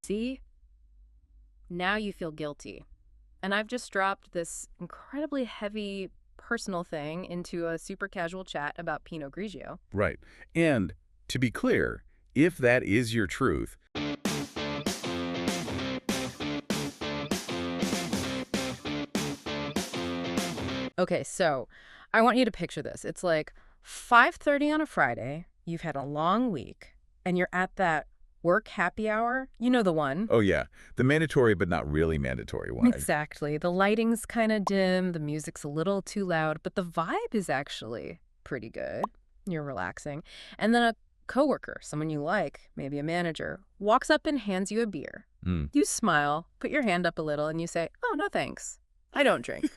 See? Now you feel guilty. And I've just dropped this incredibly heavy personal thing into a super casual chat about Pinot Grigio. Right. And to be clear, if that is your truth, Okay, so I want you to picture this. It's like 5:30 on a Friday, you've had a long week, and you're at that work happy hour. You know the one. oh yeah, the mandatory but not really mandatory one. Exactly. The lighting's kind of dim, the music's a little too loud, but the vibe is actually pretty good. You're relaxing. And then a coworker, someone you like, maybe a manager, walks up and hands you a beer. Mm. You smile, put your hand up a little, and you say, "Oh, no thanks. I don't drink."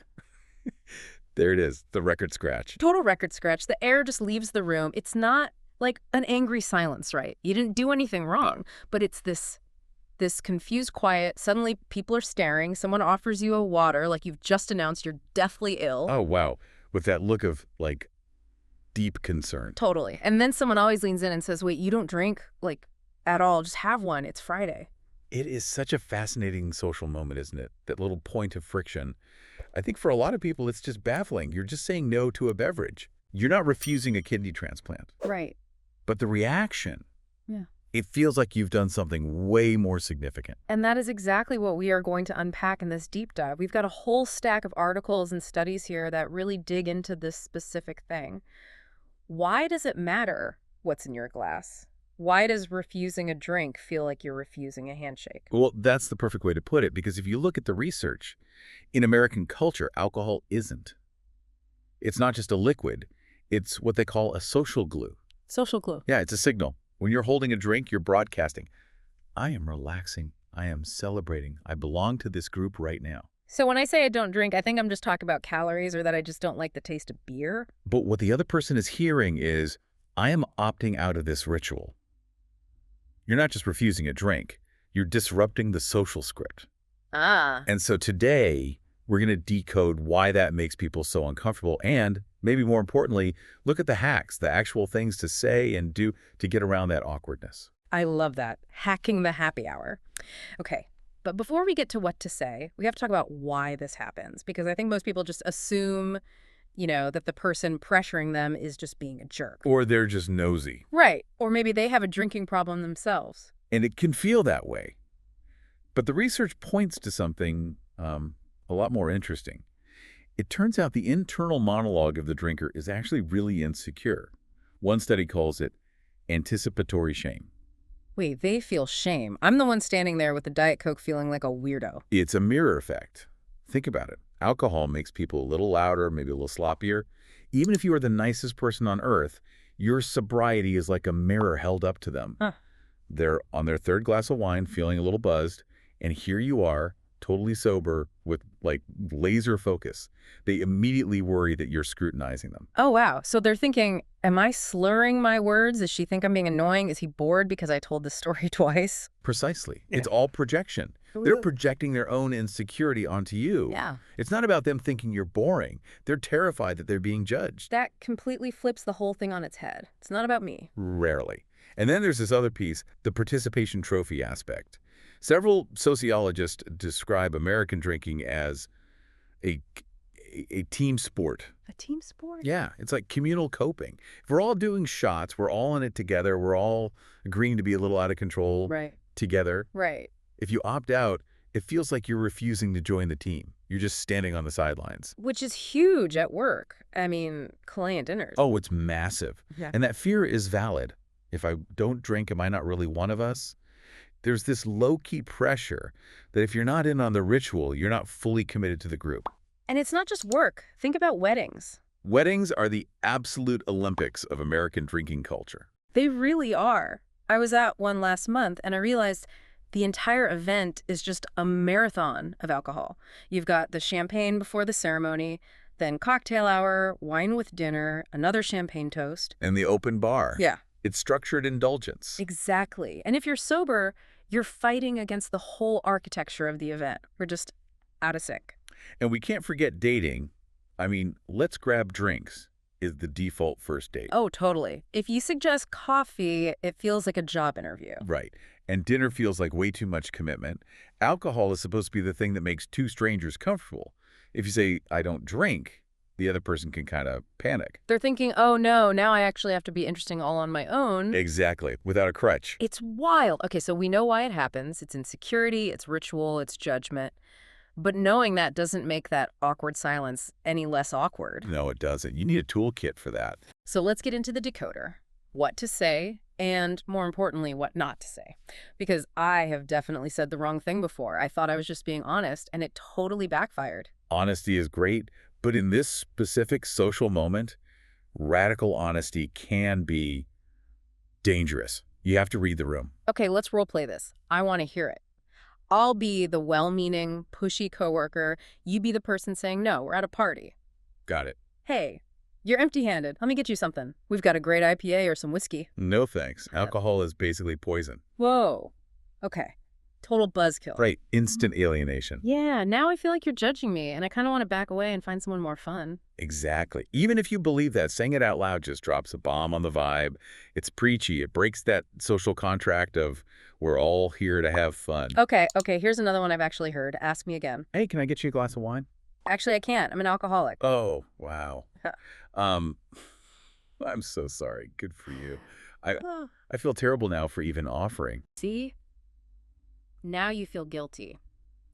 There it is, the record scratch. Total record scratch. The air just leaves the room. It's not like an angry silence, right? You didn't do anything wrong, but it's this confused quiet. Suddenly people are staring. Someone offers you a water like you've just announced you're deathly ill. Oh, wow. With that look of, like, deep concern. Totally. And then someone always leans in and says, "Wait, you don't drink, like, at all. Just have one. It's Friday." It is such a fascinating social moment, isn't it? That little point of friction. I think for a lot of people, it's just baffling. You're just saying no to a beverage. You're not refusing a kidney transplant. Right. But the reaction, Yeah. it feels like you've done something way more significant. And that is exactly what we are going to unpack in this deep dive. We've got a whole stack of articles and studies here that really dig into this specific thing. Why does it matter what's in your glass? Why does refusing a drink feel like you're refusing a handshake? Well, that's the perfect way to put it, because if you look at the research, in American culture, alcohol isn't. It's not just a liquid. It's what they call a social glue. Social glue. Yeah, it's a signal. When you're holding a drink, you're broadcasting. I am relaxing. I am celebrating. I belong to this group right now. So when I say I don't drink, I think I'm just talking about calories or that I just don't like the taste of beer. But what the other person is hearing is, I am opting out of this ritual. You're not just refusing a drink. You're disrupting the social script. Ah. And so today, we're going to decode why that makes people so uncomfortable and, maybe more importantly, look at the hacks, the actual things to say and do to get around that awkwardness. I love that. Hacking the happy hour. Okay. But before we get to what to say, we have to talk about why this happens, because I think most people just assume, that the person pressuring them is just being a jerk. Or they're just nosy. Right. Or maybe they have a drinking problem themselves. And it can feel that way. But the research points to something a lot more interesting. It turns out the internal monologue of the drinker is actually really insecure. One study calls it anticipatory shame. Wait, they feel shame. I'm the one standing there with the Diet Coke feeling like a weirdo. It's a mirror effect. Think about it. Alcohol makes people a little louder, maybe a little sloppier. Even if you are the nicest person on earth, your sobriety is like a mirror held up to them. Huh. They're on their third glass of wine, feeling a little buzzed, and here you are, totally sober, with, like, laser focus. They immediately worry that you're scrutinizing them. Oh, wow. So they're thinking, am I slurring my words? Does she think I'm being annoying? Is he bored because I told this story twice? Precisely. Yeah. It's all projection. They're projecting their own insecurity onto you. Yeah. It's not about them thinking you're boring. They're terrified that they're being judged. That completely flips the whole thing on its head. It's not about me. Rarely. And then there's this other piece, the participation trophy aspect. Several sociologists describe American drinking as a team sport. A team sport? Yeah, it's like communal coping. If we're all doing shots, we're all in it together, we're all agreeing to be a little out of control Right. together. Right. If you opt out, it feels like you're refusing to join the team. You're just standing on the sidelines. Which is huge at work. I mean, client dinners. Oh, it's massive. Yeah. And that fear is valid. If I don't drink, am I not really one of us? There's this low-key pressure that if you're not in on the ritual, you're not fully committed to the group. And it's not just work. Think about weddings. Weddings are the absolute Olympics of American drinking culture. They really are. I was at one last month and I realized the entire event is just a marathon of alcohol. You've got the champagne before the ceremony, then cocktail hour, wine with dinner, another champagne toast. And the open bar. Yeah. It's structured indulgence. Exactly. And if you're sober, you're fighting against the whole architecture of the event. We're just out of sync. And we can't forget dating. I mean, let's grab drinks. is the default first date. Oh, totally. If you suggest coffee, it feels like a job interview. Right. And dinner feels like way too much commitment. Alcohol is supposed to be the thing that makes two strangers comfortable. If you say, I don't drink, the other person can kind of panic. They're thinking, oh no, now I actually have to be interesting all on my own. Exactly. Without a crutch. It's wild. Okay, so we know why it happens. It's insecurity, it's ritual, it's judgment. But knowing that doesn't make that awkward silence any less awkward. No, it doesn't. You need a toolkit for that. So let's get into the decoder. What to say, and more importantly, what not to say. Because I have definitely said the wrong thing before. I thought I was just being honest, and it totally backfired. Honesty is great, but in this specific social moment, radical honesty can be dangerous. You have to read the room. Okay, let's role play this. I want to hear it. I'll be the well-meaning, pushy coworker. You be the person saying, no, we're at a party. Got it. Hey, you're empty-handed. Let me get you something. We've got a great IPA or some whiskey. No thanks. Alcohol is basically poison. Whoa. Okay. Total buzzkill. Right. Instant alienation. Yeah, now I feel like you're judging me, and I kind of want to back away and find someone more fun. Exactly. Even if you believe that, saying it out loud just drops a bomb on the vibe. It's preachy. It breaks that social contract of we're all here to have fun. Okay, here's another one I've actually heard. Ask me again. Hey, can I get you a glass of wine? Actually, I can't. I'm an alcoholic. Oh, wow. I'm so sorry. Good for you. I feel terrible now for even offering. See? Now you feel guilty.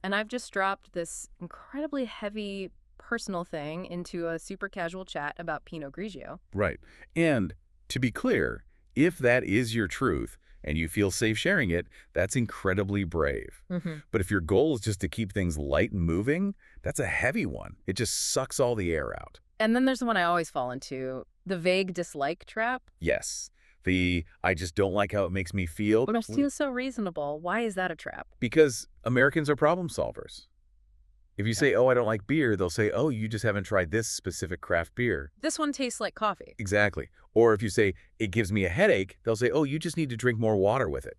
And I've just dropped this incredibly heavy personal thing into a super casual chat about Pinot Grigio. Right. And to be clear, if that is your truth and you feel safe sharing it, that's incredibly brave. But if your goal is just to keep things light and moving, that's a heavy one. It just sucks all the air out. And then there's the one I always fall into, the vague dislike trap. Yes. I just don't like how it makes me feel. But it feels so reasonable. Why is that a trap? Because Americans are problem solvers. If you say, oh, I don't like beer, they'll say, oh, you just haven't tried this specific craft beer. This one tastes like coffee. Exactly. Or if you say, it gives me a headache, they'll say, oh, you just need to drink more water with it.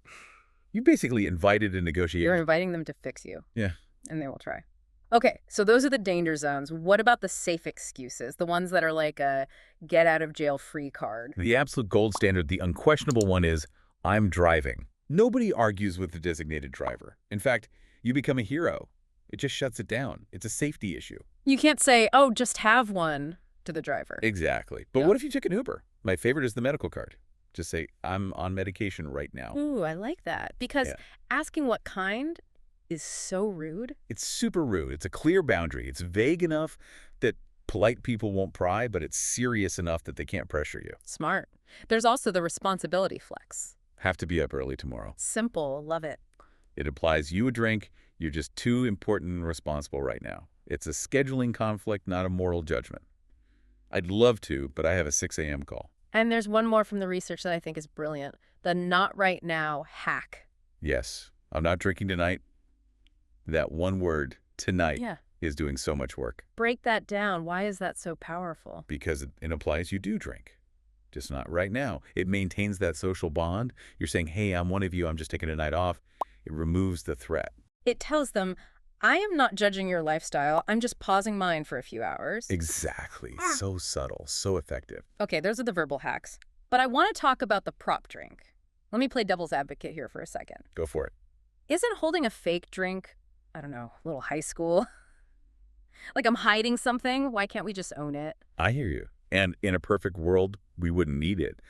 You basically invited a negotiation. You're inviting them to fix you. Yeah. And they will try. Okay, so those are the danger zones. What about the safe excuses? The ones that are like a get-out-of-jail-free card. The absolute gold standard, the unquestionable one is, I'm driving. Nobody argues with the designated driver. In fact, you become a hero. It just shuts it down. It's a safety issue. You can't say, oh, just have one to the driver. Exactly. But what if you took an Uber? My favorite is the medical card. Just say, I'm on medication right now. Ooh, I like that. Because asking what kind is so rude. It's super rude. It's a clear boundary. It's vague enough that polite people won't pry, but it's serious enough that they can't pressure you. Smart. There's also the responsibility flex. Have to be up early tomorrow. Simple. Love it. It applies you a drink. You're just too important and responsible right now. It's a scheduling conflict, not a moral judgment. I'd love to, but I have a 6 a.m. call. And there's one more from the research that I think is brilliant. The not right now hack. Yes. I'm not drinking tonight. That one word, tonight, is doing so much work. Break that down. Why is that so powerful? Because it implies you do drink. Just not right now. It maintains that social bond. You're saying, hey, I'm one of you. I'm just taking a night off. It removes the threat. It tells them, I am not judging your lifestyle. I'm just pausing mine for a few hours. Exactly. So subtle. So effective. Okay, those are the verbal hacks. But I want to talk about the prop drink. Let me play devil's advocate here for a second. Go for it. Isn't holding a fake drink, I don't know, a little high school? Like I'm hiding something? Why can't we just own it? I hear you. And in a perfect world, we wouldn't need it.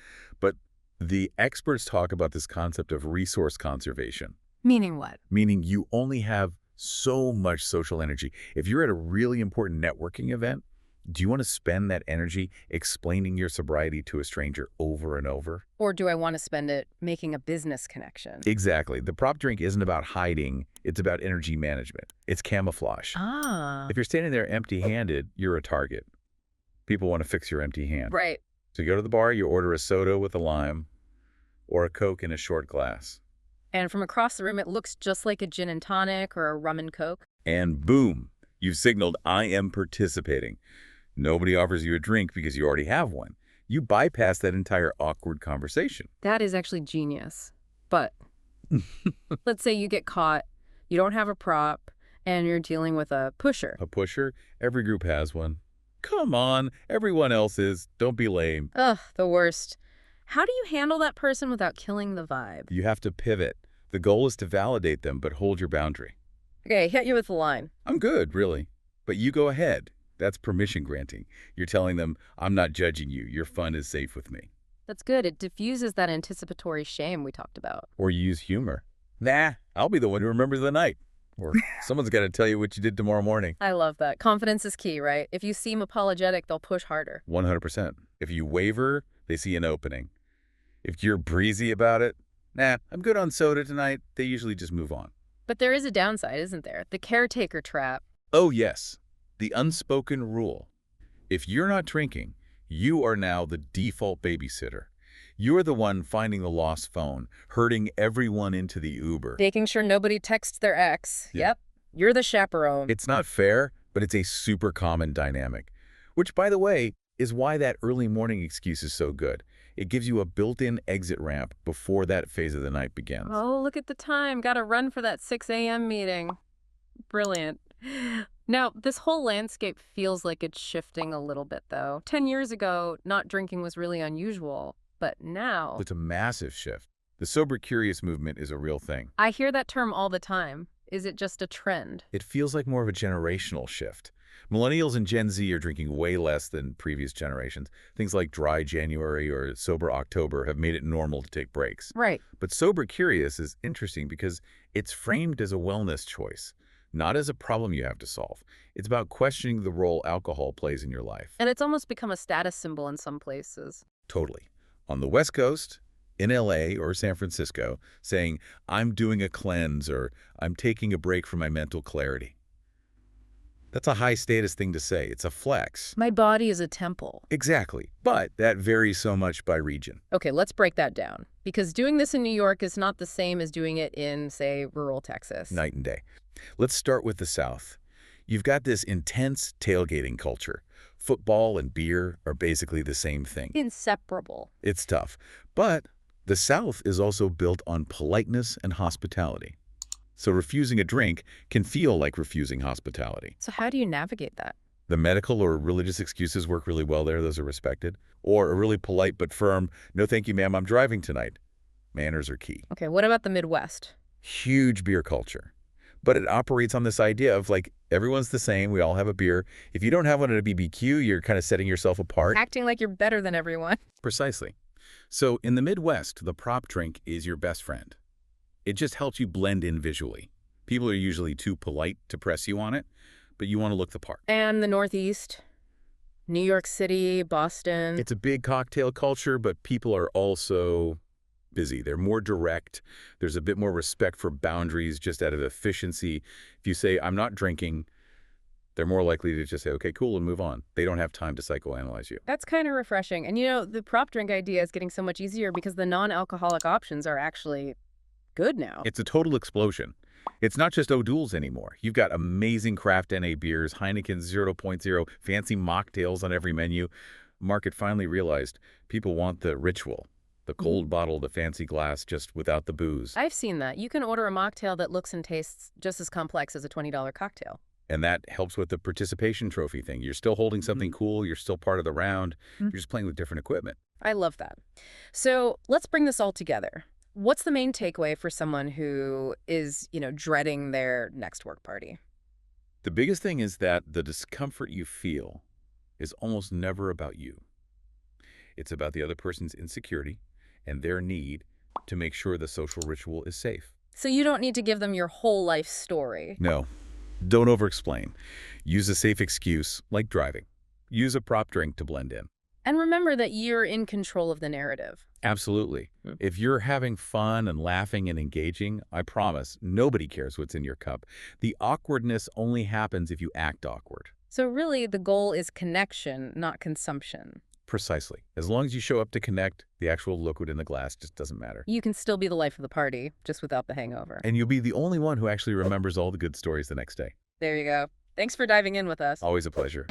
But the experts talk about this concept of resource conservation. Meaning what? Meaning you only have so much social energy. If you're at a really important networking event, do you want to spend that energy explaining your sobriety to a stranger over and over? Or do I want to spend it making a business connection? Exactly. The prop drink isn't about hiding. It's about energy management. It's camouflage. If you're standing there empty-handed, you're a target. People want to fix your empty hand. Right. So you go to the bar, you order a soda with a lime or a Coke in a short glass. And from across the room, it looks just like a gin and tonic or a rum and Coke. And boom, you've signaled, I am participating. Nobody offers you a drink because you already have one. You bypass that entire awkward conversation. That is actually genius. But let's say you get caught, you don't have a prop, and you're dealing with a pusher. A pusher? Every group has one. Come on, everyone else is. Don't be lame. Ugh, the worst. How do you handle that person without killing the vibe? You have to pivot. The goal is to validate them, but hold your boundary. Okay, hit you with the line. I'm good, really. But you go ahead. That's permission granting. You're telling them, I'm not judging you. Your fun is safe with me. That's good. It diffuses that anticipatory shame we talked about. Or you use humor. Nah, I'll be the one who remembers the night. Or someone's got to tell you what you did tomorrow morning. I love that. Confidence is key, right? If you seem apologetic, they'll push harder. 100%. If you waver, they see an opening. If you're breezy about it, nah, I'm good on soda tonight, they usually just move on. But there is a downside, isn't there? The caretaker trap. Oh, yes. The unspoken rule. If you're not drinking, you are now the default babysitter. You're the one finding the lost phone, herding everyone into the Uber. Making sure nobody texts their ex. Yeah. Yep. You're the chaperone. It's not fair, but it's a super common dynamic. Which, by the way, is why that early morning excuse is so good. It gives you a built-in exit ramp before that phase of the night begins. Oh, look at the time. Gotta run for that 6 a.m. meeting. Brilliant. Now, this whole landscape feels like it's shifting a little bit, though. 10 years ago, not drinking was really unusual. But now... It's a massive shift. The sober-curious movement is a real thing. I hear that term all the time. Is it just a trend? It feels like more of a generational shift. Millennials and Gen Z are drinking way less than previous generations. Things like dry January or sober October have made it normal to take breaks. Right. But sober-curious is interesting because it's framed as a wellness choice, not as a problem you have to solve. It's about questioning the role alcohol plays in your life. And it's almost become a status symbol in some places. Totally. On the West Coast, in LA or San Francisco, saying, I'm doing a cleanse or I'm taking a break from my mental clarity. That's a high-status thing to say. It's a flex. My body is a temple. Exactly. But that varies so much by region. Okay, let's break that down. Because doing this in New York is not the same as doing it in, say, rural Texas. Night and day. Let's start with the South. You've got this intense tailgating culture. Football and beer are basically the same thing. Inseparable. It's tough. But the South is also built on politeness and hospitality. So refusing a drink can feel like refusing hospitality. So how do you navigate that? The medical or religious excuses work really well there. Those are respected. Or a really polite but firm, no thank you, ma'am, I'm driving tonight. Manners are key. Okay, what about the Midwest? Huge beer culture. But it operates on this idea of like, everyone's the same, we all have a beer. If you don't have one at a BBQ, you're kind of setting yourself apart. Acting like you're better than everyone. Precisely. So in the Midwest, the prop drink is your best friend. It just helps you blend in visually. People are usually too polite to press you on it, but you want to look the part. And the Northeast? New York City, Boston? It's a big cocktail culture, but people are also busy. They're more direct. There's a bit more respect for boundaries just out of efficiency. If you say, I'm not drinking, they're more likely to just say, okay, cool, and move on. They don't have time to psychoanalyze you. That's kind of refreshing. And you know, the prop drink idea is getting so much easier because the non-alcoholic options are actually good now. It's a total explosion. It's not just O'Doul's anymore. You've got amazing craft NA beers, Heineken 0.0, fancy mocktails on every menu. Market finally realized people want the ritual, the cold bottle, the fancy glass, just without the booze. I've seen that. You can order a mocktail that looks and tastes just as complex as a $20 cocktail. And that helps with the participation trophy thing. You're still holding something cool. You're still part of the round. You're just playing with different equipment. I love that. So let's bring this all together. What's the main takeaway for someone who is, dreading their next work party? The biggest thing is that the discomfort you feel is almost never about you. It's about the other person's insecurity and their need to make sure the social ritual is safe. So you don't need to give them your whole life story. No, don't over-explain. Use a safe excuse, like driving. Use a prop drink to blend in. And remember that you're in control of the narrative. Absolutely. If you're having fun and laughing and engaging, I promise, nobody cares what's in your cup. The awkwardness only happens if you act awkward. So really, the goal is connection, not consumption. Precisely. As long as you show up to connect, the actual liquid in the glass just doesn't matter. You can still be the life of the party, just without the hangover. And you'll be the only one who actually remembers all the good stories the next day. There you go. Thanks for diving in with us. Always a pleasure.